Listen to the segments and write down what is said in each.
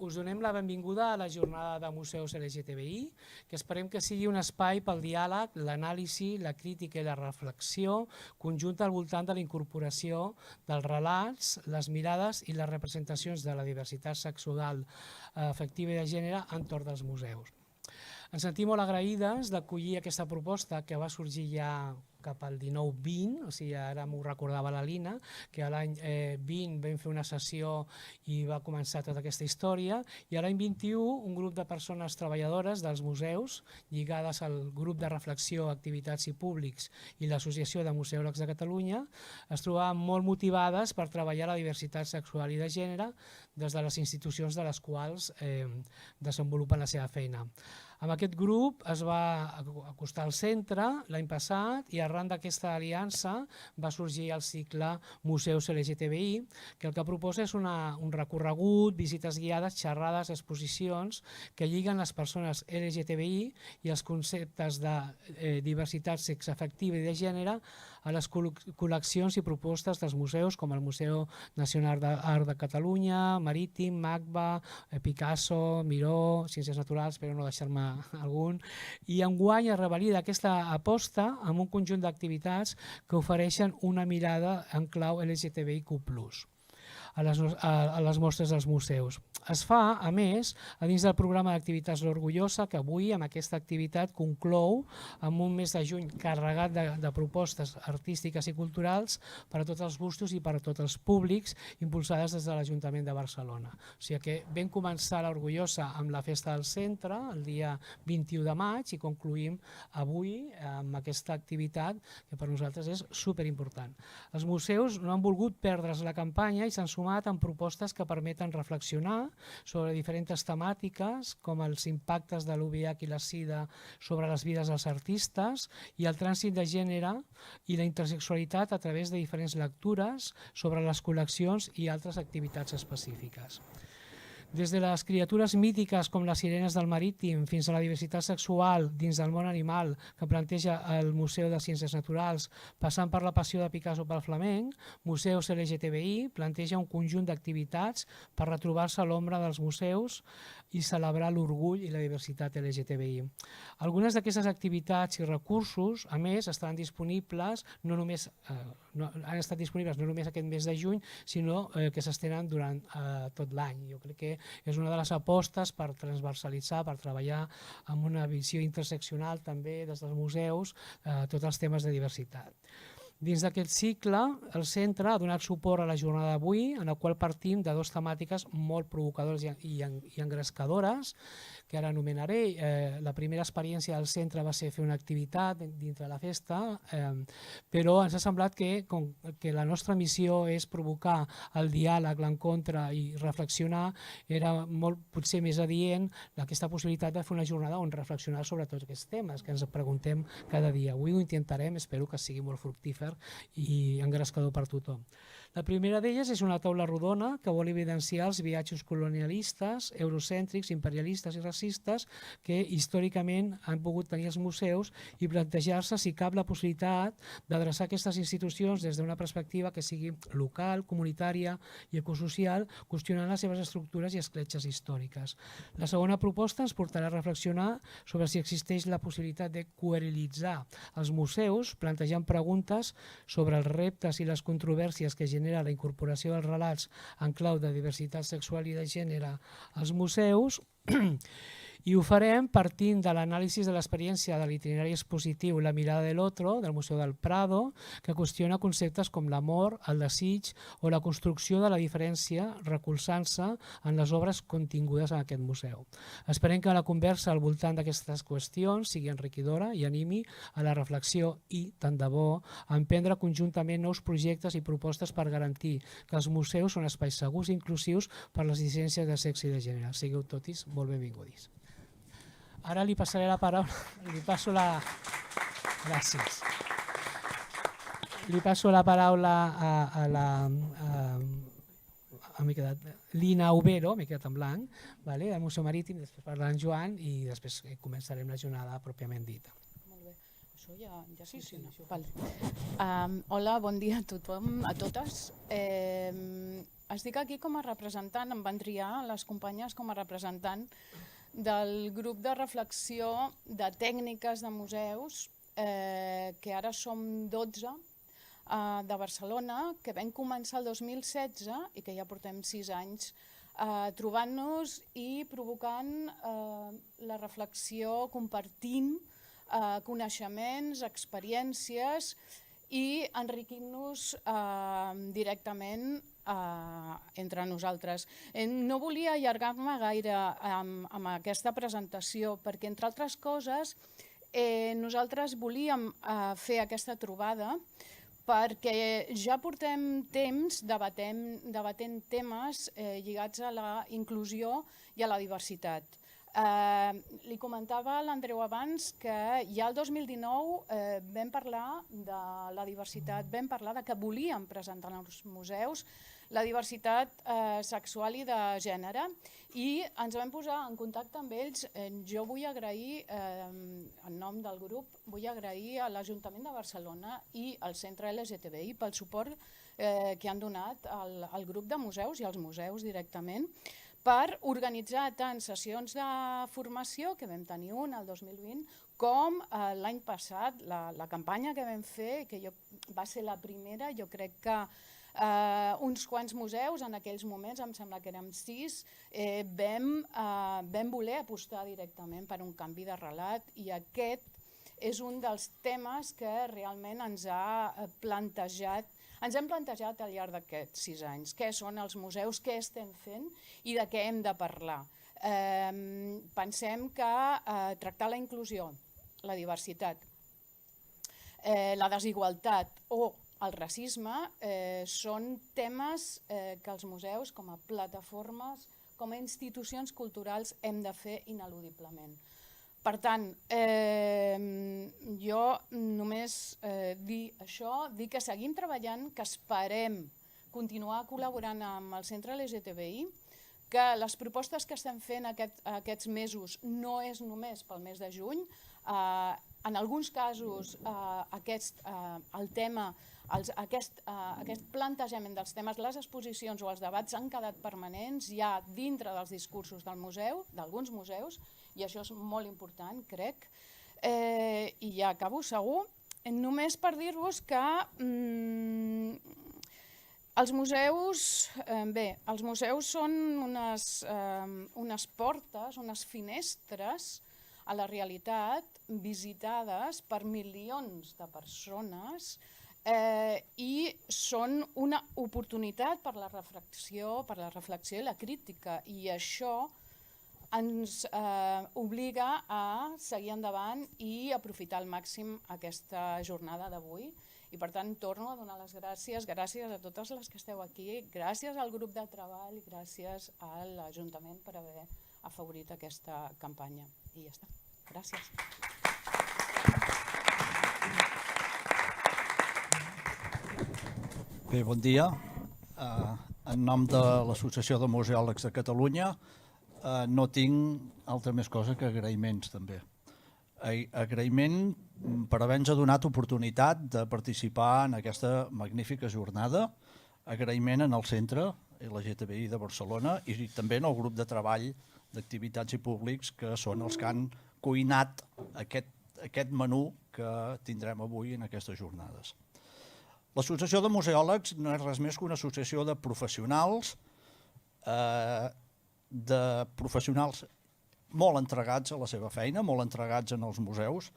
us donem la benvinguda a la jornada de Museus LGTBI, que esperem que sigui un espai pel diàleg, l'anàlisi, la crítica i la reflexió conjunta al voltant de la incorporació dels relats, les mirades i les representacions de la diversitat sexual, afectiva i de gènere entorn dels museus. Ens sentim molt agraïdes d'acollir aquesta proposta que va sorgir ja cap al 19-20, o sigui, ara m'ho recordava la Lina, que a l'any 20 vam fer una sessió i va començar tota aquesta història, i a l'any 21 un grup de persones treballadores dels museus, lligades al grup de reflexió, activitats i públics i l'Associació de Museòlegs de Catalunya, es trobaven molt motivades per treballar la diversitat sexual i de gènere des de les institucions de les quals desenvolupen la seva feina. Amb aquest grup es va acostar al centre l'any passat i arran d'aquesta aliança va sorgir el cicle Museus LGTBI, que el que proposa és un recorregut, visites guiades, xerrades, exposicions que lliguen les persones LGTBI i els conceptes de diversitat sexoafectiva i de gènere a les col·leccions i propostes dels museus com el Museu Nacional d'Art de Catalunya, Marítim, MACBA, Picasso, Miró, Ciències Naturals, però no deixar-me algun, i enguany es revalida aquesta aposta amb un conjunt d'activitats que ofereixen una mirada en clau LGTBIQ+. A les mostres dels museus. Es fa, a més, a dins del programa d'activitats L'Orgullosa, que avui amb aquesta activitat conclou amb un mes de juny carregat de propostes artístiques i culturals per a tots els gustos i per a tots els públics, impulsades des de l'Ajuntament de Barcelona. O sigui que vam començar L'Orgullosa amb la festa del centre, el dia 21 de maig, i concluïm avui amb aquesta activitat que per nosaltres és superimportant. Els museus no han volgut perdre's la campanya i s'han sumat amb propostes que permeten reflexionar sobre diferents temàtiques com els impactes de l'UVH i la SIDA sobre les vides dels artistes i el trànsit de gènere i la intersexualitat a través de diferents lectures sobre les col·leccions i altres activitats específiques. Des de les criatures mítiques com les sirenes del Marítim fins a la diversitat sexual dins del món animal que planteja el Museu de Ciències Naturals, passant per la passió de Picasso pel flamenc, Museus LGTBI planteja un conjunt d'activitats per retrobar-se a l'ombra dels museus i celebrar l'orgull i la diversitat LGTBI. Algunes d'aquestes activitats i recursos, a més, estaran disponibles han estat disponibles no només aquest mes de juny, sinó que s'estenen durant tot l'any. Jo crec que és una de les apostes per transversalitzar, per treballar amb una visió interseccional també des dels museus tots els temes de diversitat. Dins d'aquest cicle, el centre ha donat suport a la jornada d'avui, en la qual partim de dues temàtiques molt provocadores i engrescadores, que ara anomenaré. La primera experiència del centre va ser fer una activitat dintre la festa, però ens ha semblat que la nostra missió és provocar el diàleg, l'encontre i reflexionar. Era potser més adient aquesta possibilitat de fer una jornada on reflexionar sobre tots aquests temes que ens preguntem cada dia. Avui ho intentarem, espero que sigui molt fructífer i engrescador per tothom. La primera d'elles és una taula rodona que vol evidenciar els viatges colonialistes, eurocèntrics, imperialistes i racistes que històricament han pogut tenir els museus i plantejar-se si cap la possibilitat d'adreçar aquestes institucions des d'una perspectiva que sigui local, comunitària i ecosocial, qüestionant les seves estructures i escletxes històriques. La segona proposta ens portarà a reflexionar sobre si existeix la possibilitat de coerilitzar els museus, plantejant preguntes sobre els reptes i les controvèrsies que genera la incorporació dels relats en clau de diversitat sexual i de gènere als museus, i ho farem partint de l'anàlisi de l'experiència de l'itinerari expositiu La mirada del otro, del Museu del Prado, que qüestiona conceptes com l'amor, el desig o la construcció de la diferència recolzant-se en les obres contingudes en aquest museu. Esperem que la conversa al voltant d'aquestes qüestions sigui enriquidora i animi a la reflexió i, tant de bo, a emprendre conjuntament nous projectes i propostes per garantir que els museus són espais segurs i inclusius per a les dissidències de sexe i de gènere. Sigueu totis molt benvinguts. Ara li passaré la paraula, gràcies. Li passo la paraula a la Lina Ubero, m'he quedat en blanc, del Museu Marítim, després parlarà en Joan i després començarem la jornada pròpiament dita. Molt bé, això ja funciona. Hola, bon dia a tothom, a totes. estic aquí com a representant, em van triar les companyes com a representant del grup de reflexió de tècniques de museus, que ara som 12, de Barcelona, que vam començar el 2016 i que ja portem 6 anys trobant-nos i provocant la reflexió, compartint coneixements, experiències i enriquint-nos directament entre nosaltres. No volia allargar-me gaire amb aquesta presentació perquè, entre altres coses, nosaltres volíem fer aquesta trobada perquè ja portem temps debatent temes lligats a la inclusió i a la diversitat. Li comentava a l'Andreu abans que ja el 2019 vam parlar de la diversitat, vam parlar de que volíem presentar als museus la diversitat sexual i de gènere i ens vam posar en contacte amb ells. Jo vull agrair, en nom del grup, vull agrair a l'Ajuntament de Barcelona i al Centre LGTBI pel suport que han donat al grup de museus i als museus directament per organitzar tant sessions de formació, que vam tenir una el 2020, com l'any passat, la campanya que vam fer, que va ser la primera, jo crec que uns quants museus, en aquells moments, em sembla que érem 6, vam voler apostar directament per un canvi de relat i aquest és un dels temes que realment ens hem plantejat al llarg d'aquests 6 anys. Què són els museus, què estem fent i de què hem de parlar. Pensem que tractar la inclusió, la diversitat, la desigualtat o el racisme són temes que els museus com a plataformes, com a institucions culturals hem de fer ineludiblement. Per tant, jo només dir això, dir que seguim treballant, que esperem continuar col·laborant amb el Centre LGTBI, que les propostes que estem fent aquests mesos no és només pel mes de juny. En alguns casos el tema, aquest plantejament dels temes, les exposicions o els debats han quedat permanents ja dintre dels discursos del museu, d'alguns museus, i això és molt important, crec. I ja acabo, segur. Només per dir-vos que els museus són unes portes, unes finestres a la realitat visitades per milions de persones i són una oportunitat per la reflexió i la crítica, i això ens obliga a seguir endavant i aprofitar al màxim aquesta jornada d'avui. I per tant torno a donar les gràcies a totes les que esteu aquí, gràcies al grup de treball, gràcies a l'Ajuntament per haver afavorit aquesta campanya. I ja està. Gràcies. Bé, bon dia. En nom de l'Associació de Museòlegs de Catalunya no tinc altra més cosa que agraïments també. Agraïment per haver-nos donat oportunitat de participar en aquesta magnífica jornada, agraïment en el Centre LGTBI de Barcelona i també en el grup de treball d'activitats i públics que són els que han cuinat aquest menú que tindrem avui en aquestes jornades. L'Associació de Museòlegs no és res més que una associació de professionals molt entregats a la seva feina, molt entregats en els museus,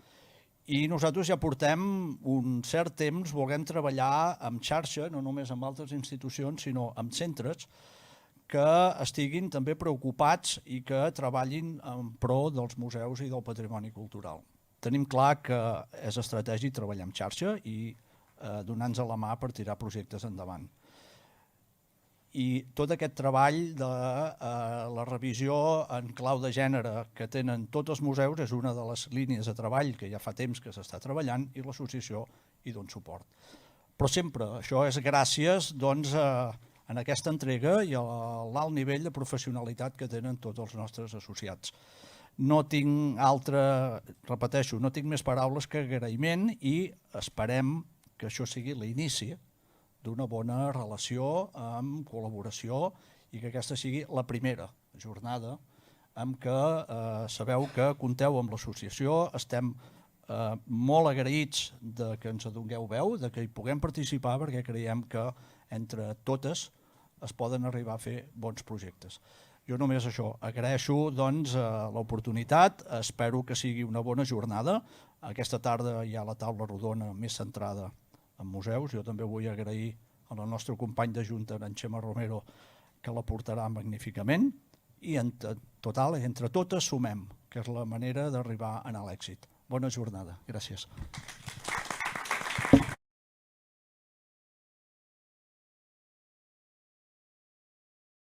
i nosaltres ja portem un cert temps volent treballar en xarxa, no només amb altres institucions, sinó amb centres que estiguin també preocupats i que treballin en pro dels museus i del patrimoni cultural. Tenim clar que és estratègic treballar en xarxa i donar-nos a la mà per tirar projectes endavant. I tot aquest treball de la revisió en clau de gènere que tenen tots els museus és una de les línies de treball que ja fa temps que s'està treballant i l'associació hi dona suport. Però sempre això és gràcies en aquesta entrega i a l'alt nivell de professionalitat que tenen tots els nostres associats. No tinc repeteixo, no tinc més paraules que agraïment i esperem que això sigui l'inici d'una bona relació, amb col·laboració, i que aquesta sigui la primera jornada en què sabeu que compteu amb l'associació. Estem molt agraïts de que ens adongueu veu, de que hi puguem participar, perquè creiem que entre totes es poden arribar a fer bons projectes. Jo només això, agraeixo doncs l'oportunitat, espero que sigui una bona jornada. Aquesta tarda hi ha la taula rodona més centrada en museus. Jo també vull agrair al nostre company de Junta, en Xema Romero, que la portarà magníficament, i en total, entre totes, sumem, que és la manera d'arribar a l'èxit. Bona jornada. Gràcies.